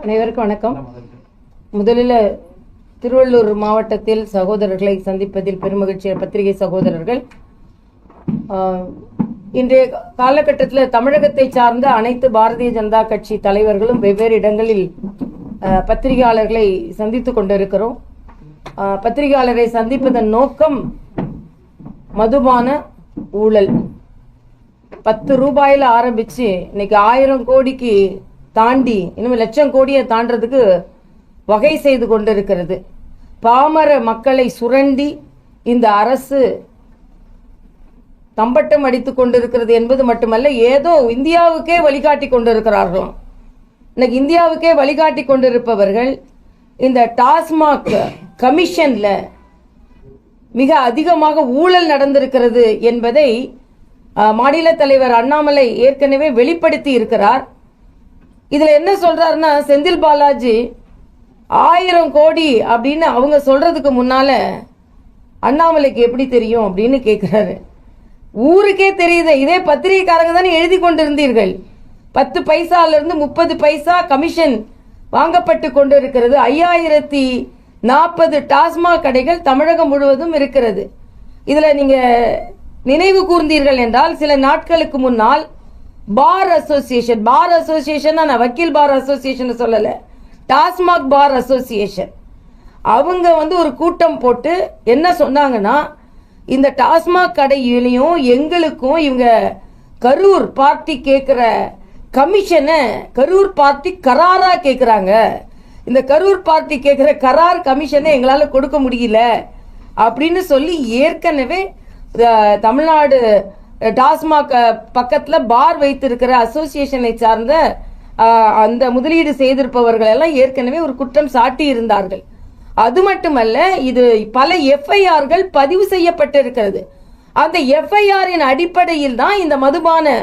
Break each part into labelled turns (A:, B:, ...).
A: அனைவருக்கும் வணக்கம். முதலில் திருவள்ளூர் மாவட்டத்தில் சகோதரர்களை சந்திப்பதில் பெருமகிழ்ச்சி. பத்திரிகை சகோதரர்கள், இன்றைய காலகட்டத்தில் தமிழகத்தை சார்ந்த அனைத்து பாரதிய ஜனதா கட்சி தலைவர்களும் வெவ்வேறு இடங்களில் பத்திரிகையாளர்களை சந்தித்துக் கொண்டிருக்கிறோம். பத்திரிகையாளரை சந்திப்பதன் நோக்கம் மதுபான ஊழல். 10 ரூபாயில ஆரம்பிச்சு இன்னைக்கு 1000 கோடிக்கு தாண்டி இன்னும் லட்சம் கோடியை தாண்டறதுக்கு வகை செய்து கொண்டிருக்கிறது. பாமர மக்களை சுரண்டி இந்த அரசு தம்பட்டம் அடித்துக் கொண்டிருக்கிறது என்பது மட்டுமல்ல, ஏதோ இந்தியாவுக்கே வழிகாட்டி கொண்டிருக்கிறார்களாம். இன்னைக்கு இந்தியாவுக்கே வழிகாட்டி கொண்டிருப்பவர்கள் இந்த டாஸ்மாக் கமிஷன்ல மிக அதிகமாக ஊழல் நடந்திருக்கிறது என்பதை மாநில தலைவர் அண்ணாமலை ஏற்கனவே வெளிப்படுத்தி இருக்கிறார். இதுல என்ன சொல்றாருன்னா, செந்தில் பாலாஜி 1000 கோடி அப்படின்னு அவங்க சொல்றதுக்கு முன்னால அண்ணாமலைக்கு எப்படி தெரியும் அப்படின்னு கேட்கிறாரு. ஊருக்கே தெரியுது. இதே பத்திரிகைக்காரங்க தானே எழுதி கொண்டிருந்தீர்கள். 10 பைசால இருந்து 30 பைசா கமிஷன் வாங்கப்பட்டு கொண்டிருக்கிறது. 5040 டாஸ்மாக் கடைகள் தமிழகம் முழுவதும் இருக்கிறது. இதுல நீங்க நினைவு கூர்ந்தீர்கள் என்றால், சில நாட்களுக்கு முன்னால் பார் அசோசியேஷன் நான் வக்கீல் பார் அசோசியேஷன் சொல்லல, டாஸ்மாக் பார் அசோசியேஷன் அவங்க ஒரு கூட்டம் போட்டு என்ன சொன்னாங்கன்னா, இந்த டாஸ்மாக் கடையிலையும் எங்களுக்கும் இவங்க கரூர் பார்ட்டி கேட்கிற கமிஷனை கரூர் பார்ட்டி கராரா கேட்கிறாங்க. இந்த கரூர் பார்ட்டி கேட்கிற கரார் கமிஷனை எங்களால கொடுக்க முடியல அப்படின்னு சொல்லி ஏற்கனவே தமிழ்நாடு டாஸ்மாக் பக்கத்துல பார் வைத்திருக்கிற அசோசியேஷனை சார்ந்த அந்த முதலீடு செய்திருப்பவர்கள் எல்லாம் ஏற்கனவே ஒரு குற்றம் சாட்டி இருந்தார்கள். அது மட்டுமல்ல, இது பல எஃப்ஐஆர்கள் பதிவு செய்யப்பட்டிருக்கிறது. அந்த எஃப்ஐஆரின் அடிப்படையில் தான் இந்த மதுபான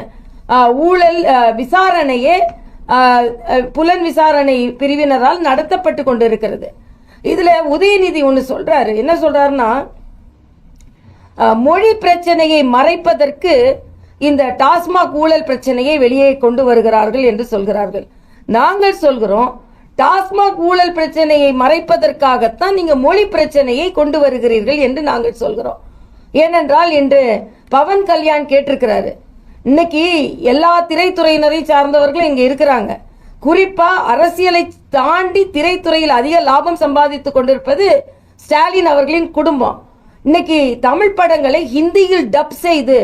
A: ஊழல் விசாரணையே புலன் விசாரணை பிரிவினரால் நடத்தப்பட்டு கொண்டிருக்கிறது. இதுல உதயநிதி ஒன்று சொல்றாரு. என்ன சொல்றாருன்னா, மொழி பிரச்சனையை மறைப்பதற்கு இந்த டாஸ்மாக் ஊழல் பிரச்சனையை வெளியே கொண்டு வருகிறார்கள் என்று சொல்கிறார்கள். நாங்கள் சொல்கிறோம், டாஸ்மாக் ஊழல் பிரச்சனையை மறைப்பதற்காகத்தான் நீங்க மொழி பிரச்சனையை கொண்டு வருகிறீர்கள் என்று நாங்கள் சொல்கிறோம். ஏனென்றால் இன்று பவன் கல்யாண் கேட்டிருக்கிறாரு. இன்னைக்கு எல்லா திரைத்துறையினரை சார்ந்தவர்களும் இங்க இருக்கிறாங்க. குறிப்பா அரசியலை தாண்டி திரைத்துறையில் அதிக லாபம் சம்பாதித்துக் கொண்டிருப்பது ஸ்டாலின் அவர்களின் குடும்பம். இன்னைக்கு தமிழ் படங்களை ஹிந்தியில் டப் செய்து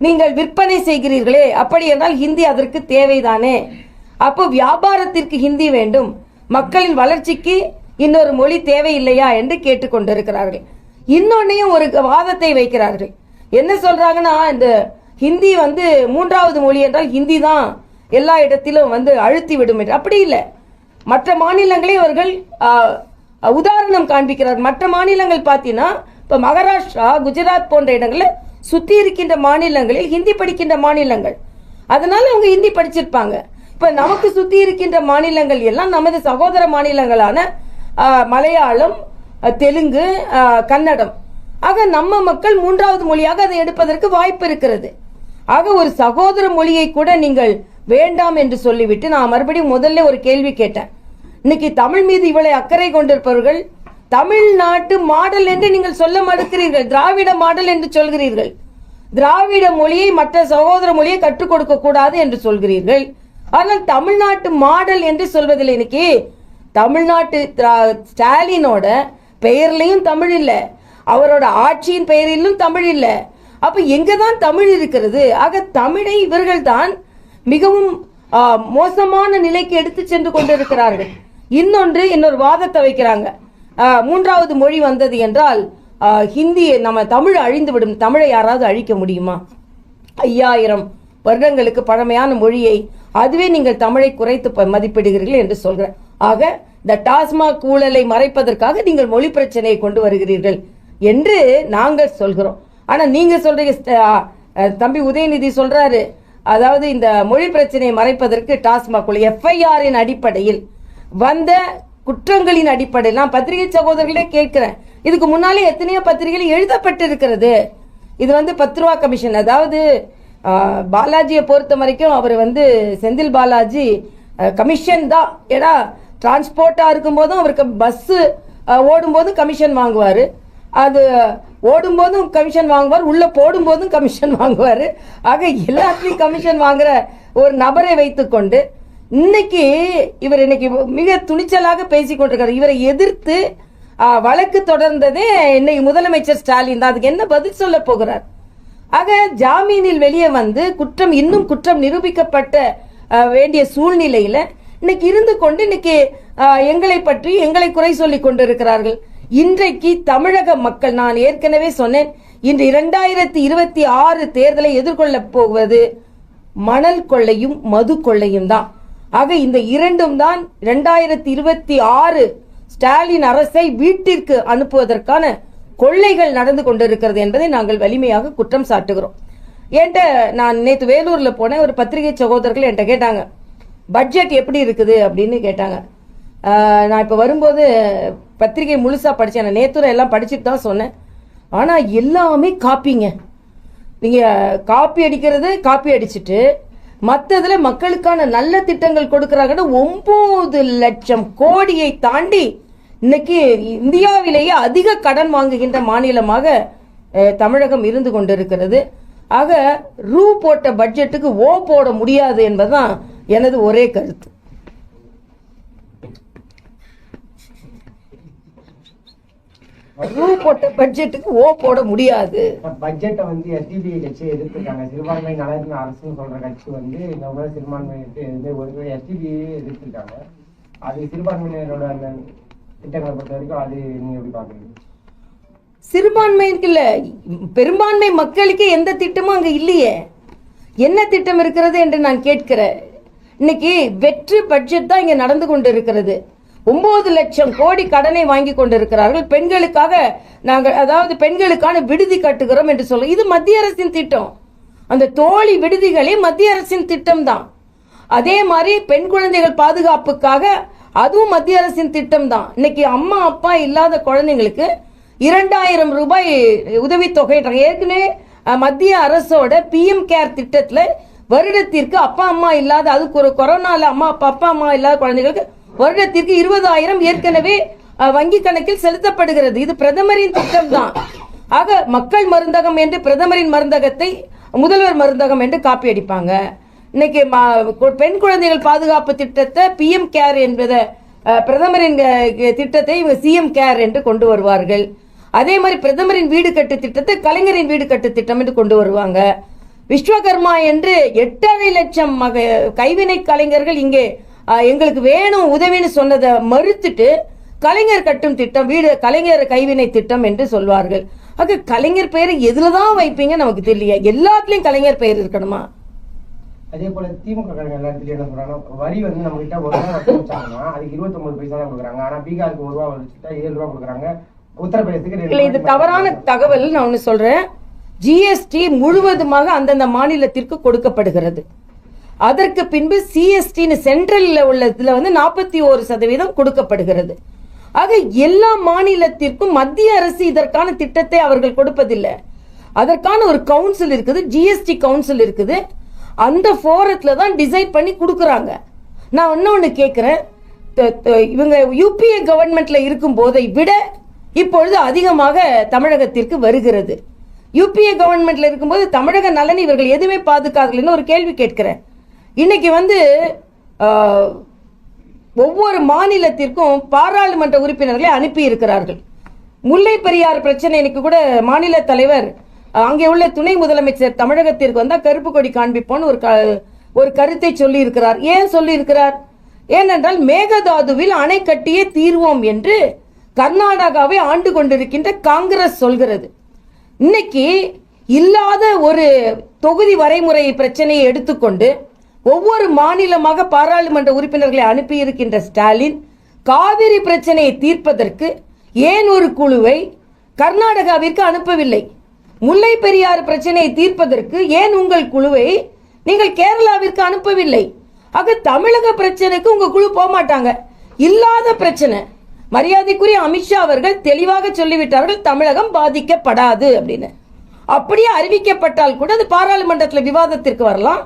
A: நீங்கள் விற்பனை செய்கிறீர்களே, அப்படி என்றால் ஹிந்தி அதற்கு தேவைதானே? அப்போ வியாபாரத்திற்கு ஹிந்தி வேண்டும், மக்களின் வளர்ச்சிக்கு இன்னொரு மொழி தேவையில்லையா என்று கேட்டுக்கொண்டிருக்கிறார்கள். இன்னொன்னையும் ஒரு வாதத்தை வைக்கிறார்கள். என்ன சொல்றாங்கன்னா, இந்த ஹிந்தி 3வது மொழி என்றால் ஹிந்தி தான் எல்லா இடத்திலும் அழுத்தி விடும் என்று. அப்படி இல்லை. மற்ற மாநிலங்களே அவர்கள் உதாரணம் காண்பிக்கிறார். மற்ற மாநிலங்கள் பார்த்தீங்கன்னா, இப்ப மகாராஷ்டிரா, குஜராத் போன்ற இடங்களில் சுத்தி இருக்கின்ற மாநிலங்களில் ஹிந்தி படிக்கின்ற மாநிலங்கள், அதனால அவங்க ஹிந்தி படிச்சிருப்பாங்க. இப்ப நமக்கு சுத்தி இருக்கின்ற மாநிலங்கள் எல்லாம் நமது சகோதர மாநிலங்களான மலையாளம், தெலுங்கு, கன்னடம். ஆக நம்ம மக்கள் 3வது மொழியாக அதை எடுப்பதற்கு வாய்ப்பு இருக்கிறது. ஆக ஒரு சகோதர மொழியை கூட நீங்கள் வேண்டாம் என்று சொல்லிவிட்டு, நான் மறுபடியும் முதல்ல ஒரு கேள்வி கேட்டேன். இன்னைக்கு தமிழ் மீது இவ்வளவு அக்கறை கொண்டிருப்பவர்கள் தமிழ்நாட்டு மாடல் என்று நீங்கள் சொல்ல மறுக்கிறீர்கள். திராவிட மாடல் என்று சொல்கிறீர்கள். திராவிட மொழியை மற்ற சகோதர மொழியை கற்றுக் கொடுக்க கூடாது என்று சொல்கிறீர்கள். ஆனால் தமிழ்நாட்டு மாடல் என்று சொல்வதில் இன்னைக்கு தமிழ்நாட்டு ஸ்டாலினோட பெயர்லையும் தமிழ் இல்லை, அவரோட ஆட்சியின் பெயரிலும் தமிழ் இல்லை. அப்ப எங்கதான் தமிழ் இருக்கிறது? ஆக தமிழை இவர்கள் தான் மிகவும் மோசமான நிலைக்கு எடுத்து சென்று கொண்டிருக்கிறார்கள். இன்னொரு வாதத்தை வைக்கிறாங்க. 3வது மொழி வந்தது என்றால் ஹிந்தி நம்ம தமிழ் அழிந்துவிடும். தமிழை யாராவது அழிக்க முடியுமா? 5000 வருடங்களுக்கு பழமையான மொழியை அதுவே நீங்கள் தமிழை குறைத்து மதிப்பிடுகிறீர்கள் என்று சொல்கிறேன். ஆக இந்த டாஸ்மாக் ஊழலை மறைப்பதற்காக நீங்கள் மொழி பிரச்சனையை கொண்டு வருகிறீர்கள் என்று நாங்கள் சொல்கிறோம். ஆனா நீங்க சொல்றீங்க, தம்பி உதயநிதி சொல்றாரு, அதாவது இந்த மொழி பிரச்சனையை மறைப்பதற்கு டாஸ்மாக் எஃப்ஐஆரின் அடிப்படையில் வந்த குற்றங்களின் அடிப்படையில் நான் பத்திரிகை சகோதரர்களே கேட்கிறேன். இதுக்கு முன்னாலே எத்தனையோ பத்திரிகைகள் எழுதப்பட்டிருக்கிறது. இது 10 ரூபா கமிஷன், அதாவது பாலாஜியை பொறுத்த வரைக்கும் அவர் வந்து செந்தில் பாலாஜி கமிஷன் தான். ஏன்னா டிரான்ஸ்போர்ட்டா இருக்கும் போதும் அவருக்கு பஸ் ஓடும்போதும் கமிஷன் வாங்குவார், அது ஓடும்போதும் கமிஷன் வாங்குவார், உள்ள போடும்போதும் கமிஷன் வாங்குவார். ஆக எல்லாத்துலேயும் கமிஷன் வாங்குற ஒரு நபரை வைத்துக்கொண்டு இன்னைக்கு இவர் இன்னைக்கு மிக துணிச்சலாக பேசி கொண்டிருக்காரு. இவரை எதிர்த்து வழக்கு தொடர்ந்ததே இன்னைக்கு முதலமைச்சர் ஸ்டாலின் தான். அதுக்கு என்ன பதில் சொல்ல போகிறார்? ஆக ஜாமீனில் வெளியே வந்து இன்னும் குற்றம் நிரூபிக்கப்பட்ட வேண்டிய சூழ்நிலையில இன்னைக்கு இருந்து கொண்டு இன்னைக்கு எங்களை குறை சொல்லி கொண்டிருக்கிறார்கள். இன்றைக்கு தமிழக மக்கள், நான் ஏற்கனவே சொன்னேன், இன்று 2026 தேர்தலை எதிர்கொள்ள போவது மணல் கொள்ளையும் மது கொள்ளையும் தான். ஆக இந்த இரண்டும் தான் 2026 ஸ்டாலின் அரசை வீட்டிற்கு அனுப்புவதற்கான கொள்ளைகள் நடந்து கொண்டிருக்கிறது என்பதை நாங்கள் வலிமையாக குற்றம் சாட்டுகிறோம். என்கிட்ட நான் நேற்று வேலூர்ல போனேன், ஒரு பத்திரிகை சகோதரர்கள் என்கிட்ட கேட்டாங்க, பட்ஜெட் எப்படி இருக்குது அப்படின்னு கேட்டாங்க. நான் இப்போ வரும்போது பத்திரிகை முழுசா படித்தேன், நான் நேற்று எல்லாம் படிச்சுட்டு தான் சொன்னேன். ஆனால் எல்லாமே காப்பிங்க. நீங்கள் காப்பி அடிக்கிறது காப்பி அடிச்சுட்டு மற்றதுல மக்களுக்கான நல்ல திட்டங்கள் கொடுக்குறாங்கன்னா 9 லட்சம் கோடியை தாண்டி இன்னைக்கு இந்தியாவிலேயே அதிக கடன் வாங்குகின்ற மாநிலமாக தமிழகம் இருந்து கொண்டிருக்கிறது. ஆக ரூ போட்ட பட்ஜெட்டுக்கு ஓ போட முடியாது என்பதுதான் எனது ஒரே கருத்து. ரூ போட்ட பட்ஜெட்டுக்கு ஓ போட முடியாது.
B: பட்ஜெட்டை வந்து எஸ்டிபிஐ கட்சி எதிர்த்திருக்காங்க. சிறுபான்மை நலன் அரசுன்னு சொல்ற கட்சி வந்து இந்த முறை சிறுபான்மை ஒரு எஸ்டிபிஐ எதிர்த்திருக்காங்க. அது சிறுபான்மையினரோட அந்த திட்டங்களை பொறுத்த வரைக்கும் அது நீங்க எப்படி பாக்குறீங்க?
A: சிறுபான்மைக்கு இல்ல, பெரும்பான்மை மக்களுக்கு எந்த திட்டமும் அங்க இல்லையே. என்ன திட்டம் இருக்கிறது என்று நான் கேட்கிறேன். இன்னைக்கு வெற்று பட்ஜெட் தான் இங்க நடந்து கொண்டு இருக்கிறது. 9 லட்சம் கோடி கடனை வாங்கி கொண்டிருக்கிறார்கள். பெண்களுக்காக நாங்கள், அதாவது பெண்களுக்கான விடுதி கட்டுகிறோம் என்று சொல்ல, இது மத்திய அரசின் திட்டம். அந்த தோழி விடுதிகளே மத்திய அரசின் திட்டம் தான். அதே மாதிரி பெண் குழந்தைகள் பாதுகாப்புக்காக அதுவும் மத்திய அரசின் திட்டம் தான். இன்னைக்கு அம்மா அப்பா இல்லாத குழந்தைங்களுக்கு 2000 ரூபாய் உதவித்தொகை. ஏற்கனவே மத்திய அரசோட பிஎம் கேர் திட்டத்துல வருடத்திற்கு அப்பா அம்மா இல்லாத, அதுக்கு ஒரு கொரோனால அப்பா அம்மா இல்லாத குழந்தைகளுக்கு வருடத்திற்கு 20,000 ஏற்கனவே வங்கி கணக்கில் செலுத்தப்படுகிறது. இது பிரதமரின் திட்டம் தான். ஆக மக்கள் மருந்தகம் என்று பிரதமரின் மருந்தகத்தை முதல்வர் மருந்தகம் என்று காப்பி அடிப்பாங்க. இன்னைக்கு பெண் குழந்தைகள் பாதுகாப்பு திட்டத்தை பிஎம் கேர் என்பதை, பிரதமரின் திட்டத்தை சிஎம் கேர் என்று கொண்டு வருவார்கள். அதே மாதிரி பிரதமரின் வீடு கட்டு திட்டத்தை கலைஞரின் வீடு கட்டு திட்டம் என்று கொண்டு வருவாங்க. விஸ்வகர்மா என்று 8.5 லட்சம் கைவினை கலைஞர்கள் இங்கே எங்களுக்கு வேணும் உதவின்னு சொன்னதை மறுத்துட்டு கலைஞர் கட்டும் திட்டம், வீடு கலைஞர் கைவினை திட்டம் என்று சொல்வார்கள். ஆக கலைஞர் பெயரை எதுலதான் வைப்பீங்க நமக்கு தெரியல. எல்லாத்துலயும் கலைஞர் பெயர் இருக்கணுமா?
B: அதே போல திமுக எல்லாத்துலயும் என்ன சொல்றாங்க, வரி வந்து நம்ம கிட்ட 1 ரூபா வச்சாங்கன்னா அதுக்கு 29 பைசா தான் கொடுக்குறாங்க. ஆனா பீகாருக்கு 1 ரூபா வச்சுட்டா 7 ரூபா கொடுக்குறாங்க. உத்தரப்பிரதேசத்துக்கு
A: இது தவறான தகவல். நான் ஒண்ணு சொல்றேன், ஜிஎஸ்டி முழுவதுமாக அந்தந்த மாநிலத்திற்கு கொடுக்கப்படுகிறது. அதற்கு பின்பு சிஎஸ்டி சென்ட்ரல் உள்ளதுல வந்து 41% கொடுக்கப்படுகிறது. ஆக எல்லா மாநிலத்திற்கும் மத்திய அரசு இதற்கான திட்டத்தை அவர்கள் கொடுப்பதில்லை. அதற்கான ஒரு கவுன்சில் இருக்குது, ஜிஎஸ்டி கவுன்சில் இருக்குது. அந்த ஃபோரத்துல தான் டிசைட் பண்ணி கொடுக்கறாங்க. நான் இன்னொன்னு கேட்கிறேன், இவங்க யூபிஏ கவர்மெண்ட்ல இருக்கும் போதை விட இப்பொழுது அதிகமாக தமிழகத்திற்கு வருகிறது. யூபிஏ கவர்மெண்ட்ல இருக்கும்போது தமிழக நலன் இவர்கள் எதுவுமே பாதுகாக்கலன்னு ஒரு கேள்வி கேட்கிறேன். இன்னைக்கு வந்து ஒவ்வொரு மாநிலத்திற்கும் பாராளுமன்ற உறுப்பினர்களை அனுப்பி இருக்கிறார்கள். முல்லை பெரியார் பிரச்சனை இன்னைக்கு கூட மாநில தலைவர் அங்கே உள்ள துணை முதலமைச்சர் தமிழகத்திற்கு வந்தா கருப்பு கொடி காண்பிப்போன்னு ஒரு கருத்தை சொல்லி இருக்கிறார். ஏன் சொல்லி இருக்கிறார்? ஏனென்றால் மேகதாதுவில் அணை கட்டியே தீர்வோம் என்று கர்நாடகாவை ஆண்டு கொண்டிருக்கின்ற காங்கிரஸ் சொல்கிறது. இன்னைக்கு இல்லாத ஒரு தொகுதி வரைமுறை பிரச்சனையை எடுத்துக்கொண்டு ஒவ்வொரு மாநிலமாக பாராளுமன்ற உறுப்பினர்களை அனுப்பி இருக்கின்ற ஸ்டாலின் காவிரி பிரச்சனையை தீர்ப்பதற்கு ஏன் ஒரு குழுவை கர்நாடகாவிற்கு அனுப்பவில்லை? முல்லை பெரியாறு பிரச்சனையை தீர்ப்பதற்கு ஏன் உங்கள் குழுவை நீங்கள் கேரளாவிற்கு அனுப்பவில்லை? ஆக தமிழக பிரச்சனைக்கு உங்க குழு போக மாட்டாங்க. இல்லாத பிரச்சனை, மரியாதைக்குரிய அமித்ஷா அவர்கள் தெளிவாக சொல்லிவிட்டார்கள், தமிழகம் பாதிக்கப்படாது அப்படின்னு. அப்படியே அறிவிக்கப்பட்டால் கூட அது பாராளுமன்றத்தில் விவாதத்திற்கு வரலாம்.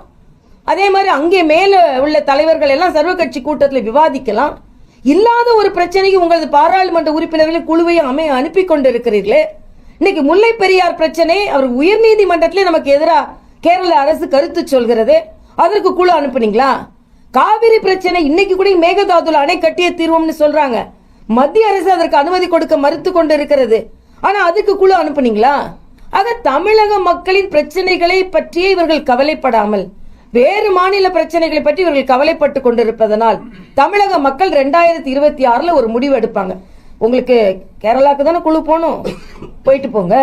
A: அதே மாதிரி அங்கே மேல உள்ள தலைவர்கள் எல்லாம் சர்வ கட்சி கூட்டத்தில் விவாதிக்கலாம். இல்லாத ஒரு பிரச்சனைக்கு உங்களது பாராளுமன்ற உறுப்பினர்கள் குழுவை அனுப்பி கொண்டிருக்கிறீர்களே. இன்னைக்கு முல்லை பெரியார் பிரச்சனை அவர் உயர்நீதிமன்றத்திலே நமக்கு எதிராக கேரள அரசு கருத்து சொல்கிறது, அதற்கு குழு அனுப்புனீங்களா? காவிரி பிரச்சனை இன்னைக்கு கூட மேகதாதுல அணை கட்டிய தீர்வோம்னு சொல்றாங்க, மத்திய அரசு அதற்கு அனுமதி கொடுக்க மறுத்து கொண்டு இருக்கிறது, ஆனா அதுக்கு குழு அனுப்புனீங்களா? ஆக தமிழக மக்களின் பிரச்சனைகளை பற்றியே இவர்கள் கவலைப்படாமல் வேறு மாநில பிரச்சனைகளை பற்றி இவர்கள் கவலைப்பட்டு கொண்டிருப்பதனால் தமிழக மக்கள் 2026 ஒரு முடிவு எடுப்பாங்க. உங்களுக்கு கேரளாக்கு தானே குழு போகணும், போயிட்டு போங்க.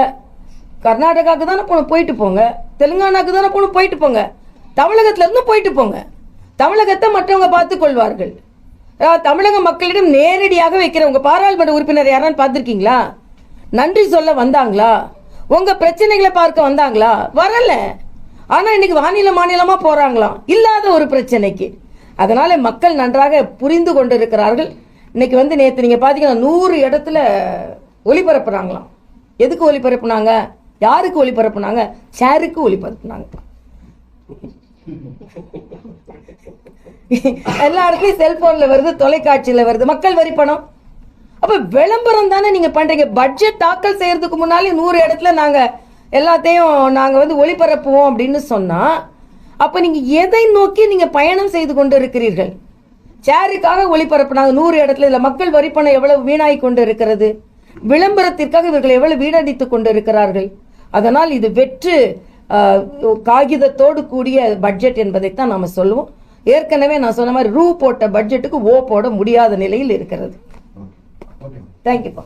A: கர்நாடகாவுக்கு தானே போகணும், போயிட்டு போங்க. தெலுங்கானாக்கு தானே போகணும், போயிட்டு போங்க. தமிழகத்துல இருந்து போயிட்டு போங்க. தமிழகத்தை மற்றவங்க பார்த்துக் கொள்வார்கள். தமிழக மக்களிடம் நேரடியாக வைக்கிற உங்க பாராளுமன்ற உறுப்பினர் யாரான்னு பார்த்திருக்கீங்களா? நன்றி சொல்ல வந்தாங்களா? உங்க பிரச்சனைகளை பார்க்க வந்தாங்களா? வரல. ஆனா இன்னைக்கு மாநிலமா போறாங்களாம் இல்லாத ஒரு பிரச்சனைக்கு. அதனால மக்கள் நன்றாக புரிந்து கொண்டிருக்கிறார்கள். இன்னைக்கு நேத்து நீங்க பாத்தீங்கன்னா 100 இடத்துல ஒளிபரப்புறாங்களாம். எதுக்கு ஒளிபரப்புனாங்க? யாருக்கு ஒளிபரப்புனாங்க? ஷேருக்கு ஒளிபரப்புனாங்க. எல்லா இடத்துலயும் செல்போன்ல வருது, தொலைக்காட்சியில வருது. மக்கள் வரி பணம். அப்ப விளம்பரம் தானே நீங்க பண்றீங்க. பட்ஜெட் தாக்கல் செய்யறதுக்கு முன்னாலே 100 இடத்துல நாங்க எல்லாத்தையும் நாங்க ஒளிபரப்புவோம் அப்படின்னு சொன்னா, அப்ப நீங்க எதை நோக்கி நீங்க பயணம் செய்து கொண்டு இருக்கிறீர்கள்? சேருக்காக ஒளிபரப்புனாங்க 100 இடத்துல. இதுல மக்கள் வரி பணம் எவ்வளவு வீணாகி கொண்டு இருக்கிறது, விளம்பரத்திற்காக இவர்கள் எவ்வளவு வீணடித்துக் கொண்டு இருக்கிறார்கள். அதனால் இது வெற்று காகிதத்தோடு கூடிய பட்ஜெட் என்பதைத்தான் நாம சொல்லுவோம். ஏற்கனவே நான் சொன்ன மாதிரி ரூ போட்ட பட்ஜெட்டுக்கு ஓ போட முடியாத நிலையில் இருக்கிறது. தேங்க்யூப்பா.